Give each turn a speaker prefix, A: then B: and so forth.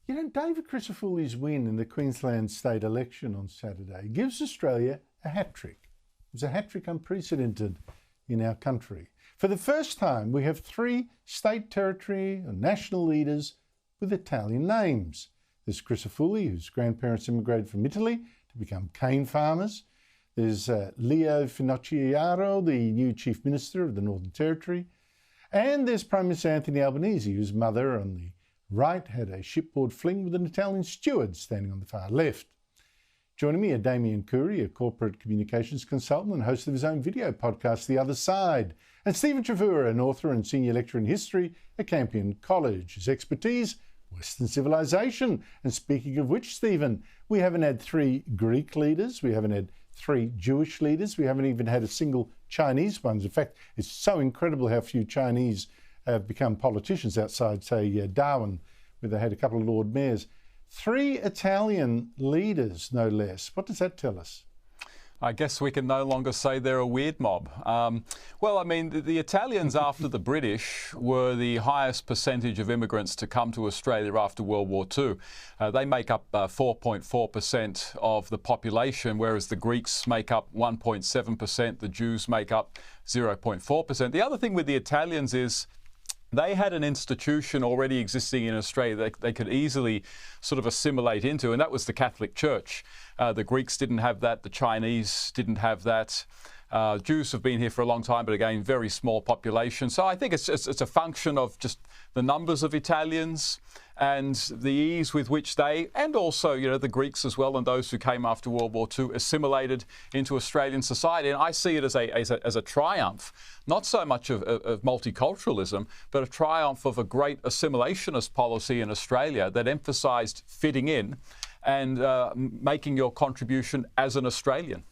A: You know, David Crisafulli's win in the Queensland state election on Saturday gives Australia a hat-trick. It was a hat-trick unprecedented in our country. For the first time, we have 3 state, territory and national leaders with Italian names. There's Crisafulli, whose grandparents immigrated from Italy to become cane farmers. There's Leo Finocchiaro, the new Chief Minister of the Northern Territory. And there's Prime Minister Anthony Albanese, whose mother on the right had a shipboard fling with an Italian steward standing on the far left. Joining me are Damien Curry, a corporate communications consultant and host of his own video podcast, The Other Side, and Stephen Chavura, an author and senior lecturer in history at Campion College. His expertise, Western civilization. And speaking of which, Stephen, we haven't had 3 Greek leaders, we haven't had 3 Jewish leaders, we haven't even had a single Chinese one. In fact, it's so incredible how few Chinese have become politicians outside, say, Darwin, where they had a couple of Lord Mayors. 3 Italian leaders, no less. What does that tell us?
B: I guess we can no longer say they're a weird mob. Well, I mean, the Italians after the British were the highest percentage of immigrants to come to Australia after World War II. They make up 4.4% of the population, whereas the Greeks make up 1.7%, the Jews make up 0.4%. The other thing with the Italians is they had an institution already existing in Australia that they could easily sort of assimilate into, and that was the Catholic Church. The Greeks didn't have that, the Chinese didn't have that. Jews have been here for a long time, but again, very small population. So I think it's a function of just the numbers of Italians and the ease with which they, and also, you know, the Greeks as well, and those who came after World War II, assimilated into Australian society. And I see it as a triumph, not so much of multiculturalism, but a triumph of a great assimilationist policy in Australia that emphasised fitting in and making your contribution as an Australian.